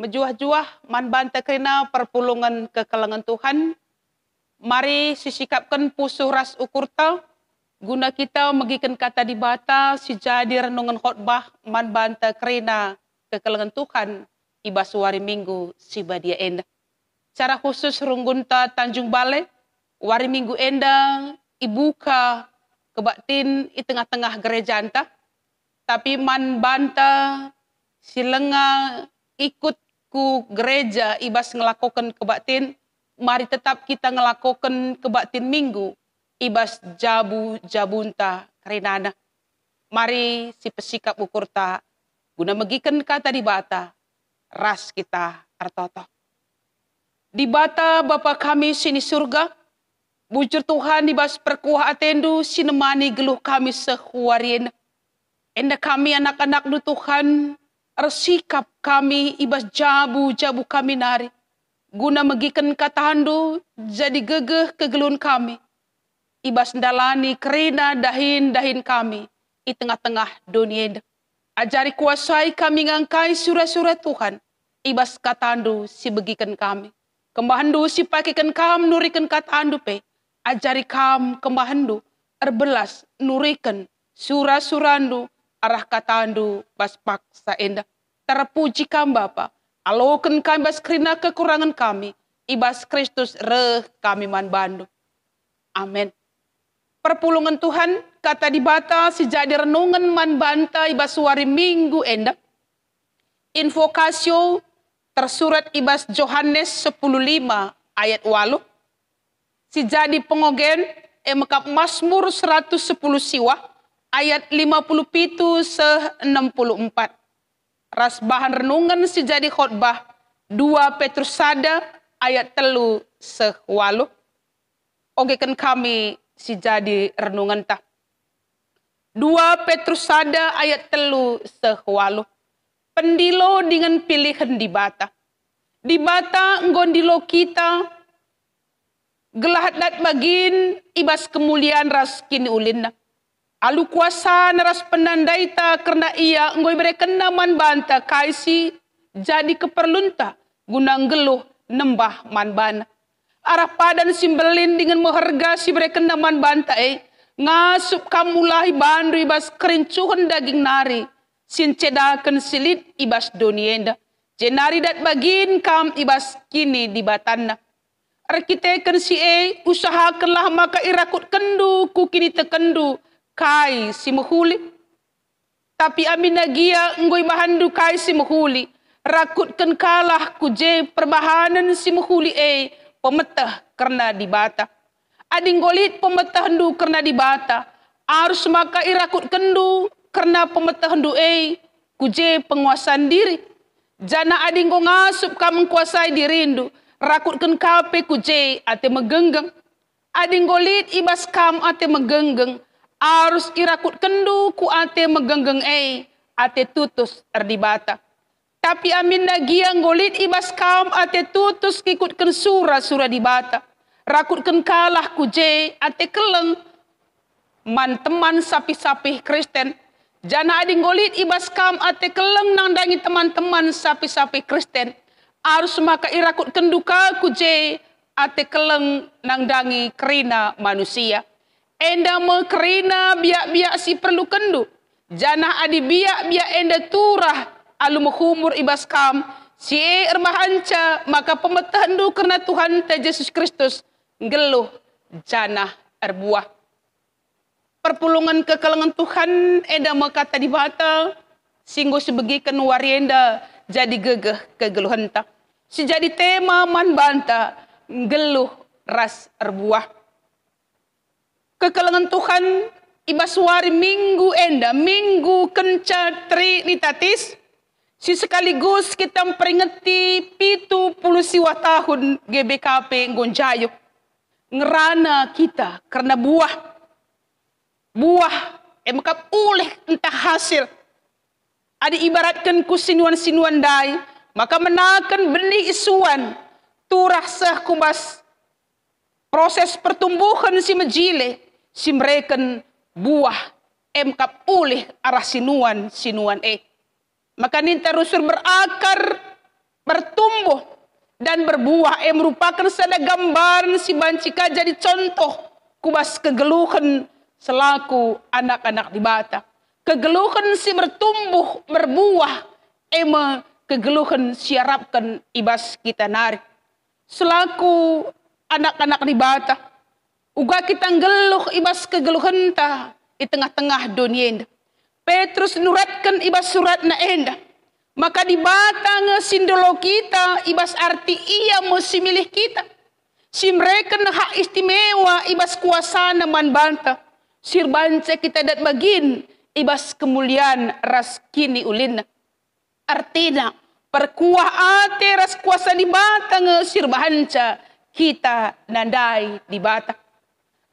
Mejuah-juah man banta kerana perpulungan kekalangan Tuhan. Mari sisikapkan pusuh ras ukurta guna kita megikan kata di bata si jadi renungan khotbah man banta kerana kekalangan Tuhan iba suari minggu si badia enda. Cara khusus runggunta Tanjung Balai wari minggu enda ibuka kebaktin di tengah-tengah gereja anta. Tapi man banta silenga ikut ku gereja ibas ngelakukan kebaktin, mari tetap kita ngelakukan kebaktin minggu ibas jabunta karenana. Mari si pesikap ukurta guna megikan kata di bata ras kita artoto. Di bata Bapa kami sini surga, bujur Tuhan ibas perkuah atendu sinemani geluh kami sehuarien. Enda kami anak-anak du Tuhan, resikap kami ibas jabu kami nari. Guna megikan katahandu jadi gegeh kegelun kami. Ibas ndalani kerina dahin kami di tengah-tengah dunia. Ajari kuasai kami ngangkai surah-surah Tuhan. Ibas katahandu si begikan kami. Kembahandu si pakikan kam nurikan katahandu pe. Ajari kam kembahandu erbelas nurikan surah-surandu. Arah katandu bas paksa enda. Terpuji kam Bapa. Alokan kami bas kerina kekurangan kami. Ibas Kristus kami man bandu. Amin. Perpulungan Tuhan kata di bata si jadi renungan man banta ibas suari minggu enda. Invokasio tersurat ibas Yohanes 10:5 ayat 8. Si jadi pengogen emakap Mazmur 110 siwa. Ayat 57-64. Ras bahan renungan si jadi khotbah 2 Petrus sada ayat 3-8. Ogekan kami si jadi renungan ta. 2 Petrus sada ayat 3-8. Pendilo dengan pilihan di bata. Di bata nggondilo kita gelahat dat bagin ibas kemuliaan ras kini ulinna. Alu kuasa naras penandaita karena ia ngoi berikan naman banta kaisi jadi keperlunta gunang geluh nembah man bana. Arah padan simbelin dengan meharga si berikan naman banta ngasup kamulahi bandu ibas kerincuhan daging nari sincedakan silit ibas donienda. Jenari dat bagin kam ibas kini di batanna. Arkiteken si usahakanlah maka irakut kendu ku kini tekendu. Kai si muhuli. Tapi amin nagia ngoi bahandu kai si muhuli. Rakutkan kalah kuje perbahanan si muhuli pemetah karena di bata. Ading golit pemetah hendu karena di bata. Arus maka irakut kendu karena pemetah hendu kuje penguasaan diri. Jana ading go ngasup kam kuasai dirindu. Rakutkan kape kuje ate megenggeng. Ading golit ibas kam ate megenggeng. Arus irakut kendu ku ate megenggeng ate tutus erdibata. Tapi amin nagiang golit ibas kam ate tutus kikutkan surah di bata. Rakutkan kalah ku ate keleng man teman sapi-sapi Kristen. Jana ading golit ibas kam ate keleng nandangi teman-teman sapi-sapi Kristen. Arus maka irakut kenduka ku ate keleng nandangi kerina manusia. Enda mekerina biak-biak si perlu kendu. Janah adi biak-biak enda turah alu menghumur ibas kam. Si ermahanca maka pemetahandu karena Tuhan Yesus Kristus ngeluh janah erbuah. Perpulungan kekalangan Tuhan enda mekata di bata. Singgo sebegikan warienda jadi gegeh kegeluhan tak. Si jadi tema man banta ngeluh ras erbuah. Kekalangan Tuhan ibas wari minggu enda, minggu kenca trinitatis. Si sekaligus kita memperingati 70 siwa tahun GBKP Gonjayo. Ngerana kita karena buah emkap uleh entah hasil. Ada ibaratkan ku sinuan-sinuan dai, maka menakan benih isuan, turah seh kumbas proses pertumbuhan si mejile. Si mereken buah emkap ulih arah sinuan. Maka ninta rusur berakar bertumbuh dan berbuah merupakan sada gambaran si bancika jadi contoh kubas kegeluhan selaku anak-anak di bata. Kegeluhan si bertumbuh berbuah kegeluhan siarapkan ibas kita nari selaku anak-anak di bata. Uga kita ngeluh ibas kegeluhan ta di tengah-tengah dunia. Petrus nuratkan ibas surat na enda. Maka di batang sindolo kita ibas arti ia mesti milih kita. Si mereka hak istimewa ibas kuasa naman banta. Sir banca kita dat bagin ibas kemuliaan ras kini ulin. Artinya perkuah ate ras kuasa di batang sir banca kita nandai di batang.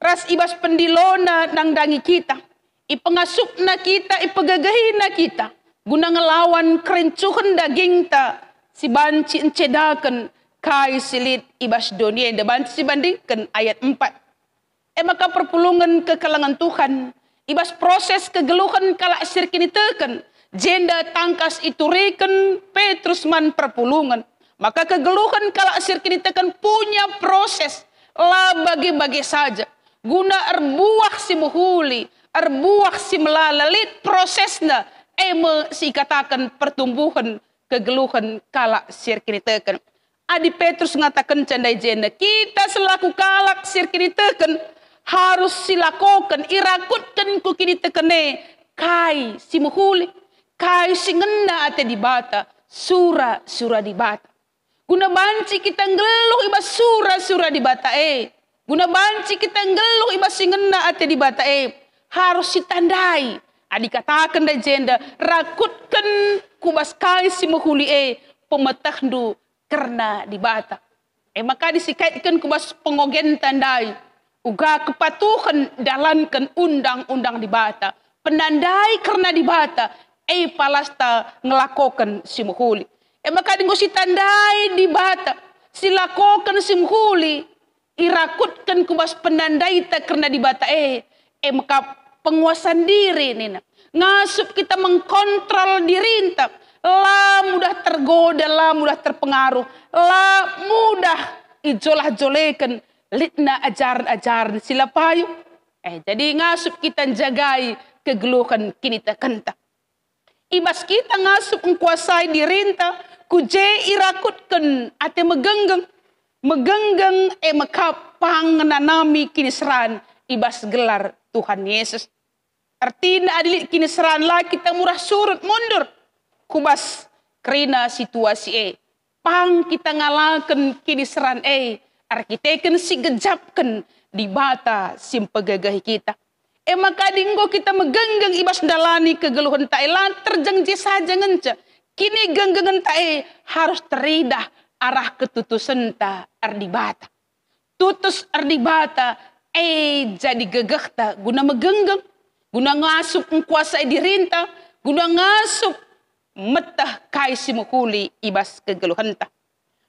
Ras ibas pendilona nangdangi kita. Ipengasupna kita, ipegagahina kita. Guna ngelawan kerencuhan daging ta si banci encedakan kai silit ibas dunia da banci si bandingkan ayat 4. Maka perpulungan kekalangan Tuhan ibas proses kegeluhan kala sirkini teken jenda tangkas itu reken Petrus man perpulungan. Maka kegeluhan kala sirkini teken punya proses lah bagi-bagi saja guna erbuah si muhuli erbuah si melalalit prosesnya si katakan pertumbuhan kegeluhan kala sirkini teken. Adi Petrus ngatakan candai jenda kita selaku kalak sirkini teken harus silakokan irakutkan ku kini tekene kai si muhuli kai si ngena ate di bata sura di bata guna banci kita ngeluh ibas sura di bata guna banci kita ngeluh ibas si ngena ate di bata harus ditandai. Dikatakan da jenda rakutkan kubas kai si muhuli pemetahdu karena di bata. Maka disikaitkan kubas pengogen tandai. Uga kepatuhan dalankan undang-undang di bata. Penandai karena di bata. Palasta ngelakokan si muhuli. Maka si tandai di bata. Silakokan si muhuli. Irakutkan kubas penandai ta karena di bata. Maka penguasaan diri nina ngasup kita mengkontrol diri tak lah mudah tergoda lah mudah terpengaruh lah mudah ijolah-jolekan litna ajaran-ajaran sila payu jadi ngasup kita jagai kegeluhan kini tak kenta ibas kita ngasup mengkuasai diri tak kuje irakutkan ate megenggeng mekapang nanami kini seran ibas gelar Tuhan Yesus. Artinya adilit kini seran lah kita murah surut mundur. Kubas kerina situasi pang kita ngalakan kini seran arkiteken si gejapkan di bata sim pegagahi kita. Maka dinggo kita megenggeng ibas dalani kegeluhan tae terjengji saja ngenca. Kini genggengan tae harus teridah arah ketutusan ta ardi bata. Tutus ardi bata jadi gegah ta guna megenggeng guna ngasup mengkuasai dirinta guna ngasup metah kai si muhuli ibas kegeluhan ta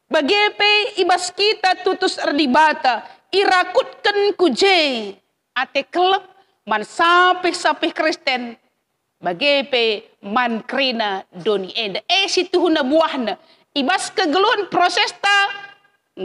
bagepe ibas kita tutus erdibata irakutkan kuje ate kelep man sapeh Kristen bagepe man krina doni enda situhuna buahna ibas kegeluhan proses ta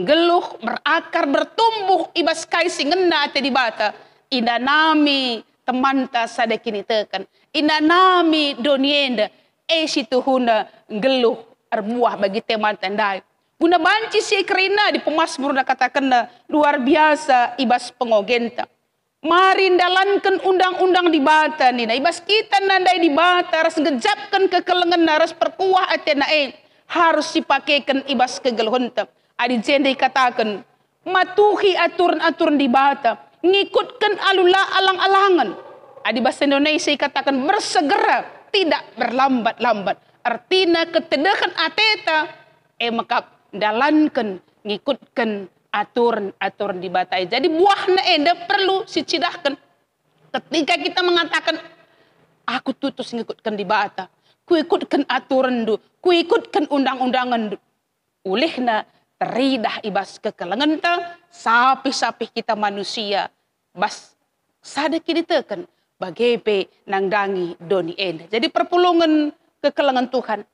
geluh berakar bertumbuh ibas kai singena ate di bata ina nami temanta sadakini tekan ina nami donienda situhuna geluh arbuah bagi teman tandai guna banci si kerina di pemasmur na katakan luar biasa ibas pengogenta mari dalankan undang-undang di bata nina ibas kita nandai di bata ras ngejapkan kekelengan ras perkuah ate harus dipakaikan ibas kegeluhenta adi jende katakan matuhi aturan-aturan di bata ngikutkan alula alang-alangan adi bahasa Indonesia katakan bersegera tidak berlambat-lambat artinya ketedahan ateta maka dalankan ngikutkan aturan-aturan di bata jadi buahna enda perlu dicidahkan ketika kita mengatakan aku tutus ngikutkan di bata ku ikutkan aturan du ku ikutkan undang-undangan du ulihna teridah ibas kekelengan ta sapih-sapih kita manusia bas sada kini teken bagepe nangdangi doni enda jadi perpulungan kekelengan Tuhan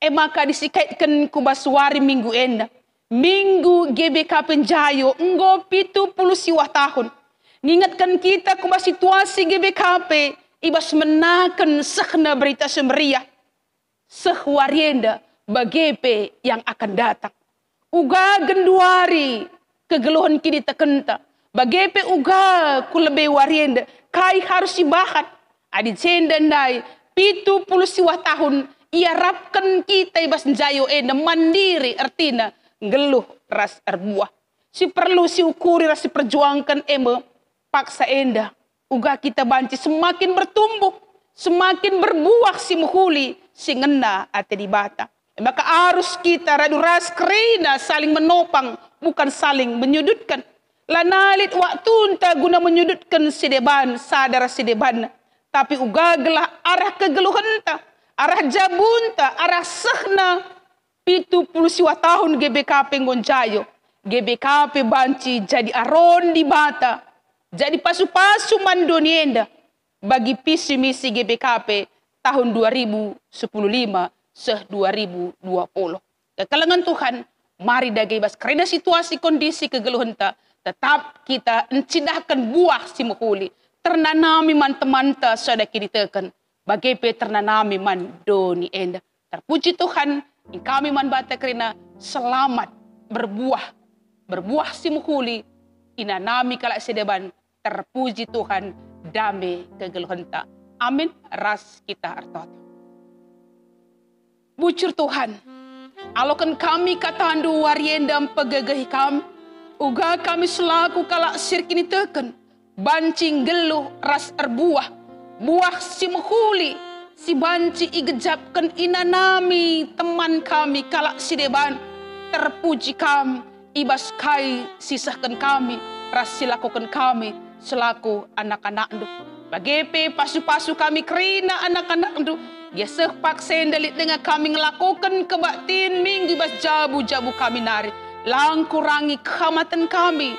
maka disikaitkan kubaswari minggu enda. Minggu GBK Penjayo enggo 70 siwah tahun. Ngingatkan kita kubas situasi GBKP ibas menakan sehna berita semeriah. Sehwarienda bagepe yang akan datang. Uga genduari kegeluhan kini tekenta. Bagepe uga kulebe warienda kai harus ibahat. Adi cendandai 70 siwah tahun ia rapkan kita ibas jayo enda mandiri artina geluh ras erbuah. Si perlu si ukuri ras perjuangkan paksa enda. Uga kita banci semakin bertumbuh, semakin berbuah si muhuli, si ngena ate di bata. Maka harus kita radu ras kerina saling menopang, bukan saling menyudutkan. Lanalit waktu unta guna menyudutkan si deban, sadar si deban. Tapi uga gelah arah kegeluhan ta, arah jabunta, arah sehna 70 siwa tahun GBKP Ngonjayo. GBKP banci jadi aron di bata. Jadi pasu-pasu mandonienda. Bagi visi misi GBKP tahun 2015 seh 2020. Kekalangan Tuhan, mari dagebas karena situasi kondisi kegeluhan ta, tetap kita encidahkan buah si muhuli. Ternanami man temanta sada kini teken. Bagepe ternanami man doni enda. Terpuji Tuhan, kami man bata kerina selamat berbuah si muhuli inanami kalak sedeban. Terpuji Tuhan damai kegeluhan ta. Amin. Ras kita artot. Bucur Tuhan, alokan kami katandu wariendam pegagahi kami. Uga kami selaku kalak sir kini teken. Bancing geluh ras erbuah. Buah si muhuli. Si banci igejapkan inanami teman kami kalak si deban. Terpuji kami, ibas kai sisahkan kami, ras silakukan kami selaku anak-anak ndu. Bagepe pasu-pasu kami kerina anak-anak ndu. Ya sepak sendelit dengan kami ngelakukan kebaktin minggu bas jabu-jabu kami nari. Langkurangi kehamatan kami.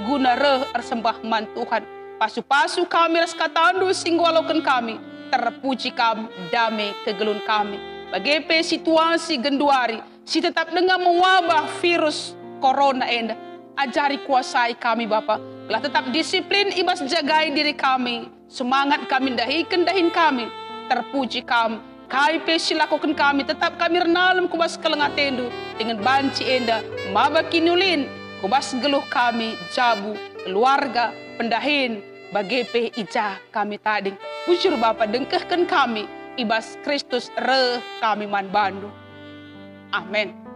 Guna reh ersembah man Tuhan. Pasu-pasu kami ras katandu singwalokan kami. Terpuji kami, damai kegelun kami. Bagepe situasi genduari, si tetap dengan mewabah virus corona enda. Ajari kuasai kami Bapa. Lah tetap disiplin ibas jagai diri kami. Semangat kami dahikan dahin kami. Terpuji kami. KIP silakukan kami. Tetap kami renalem kubas kelengatendu. Dengan banci enda. Mabakinulin. Kubas geluh kami. Jabu. Keluarga. Pendahin. Bagepe ijah kami tading. Bujur Bapa dengkehkan kami. Ibas Kristus reh kami man bandu. Amin.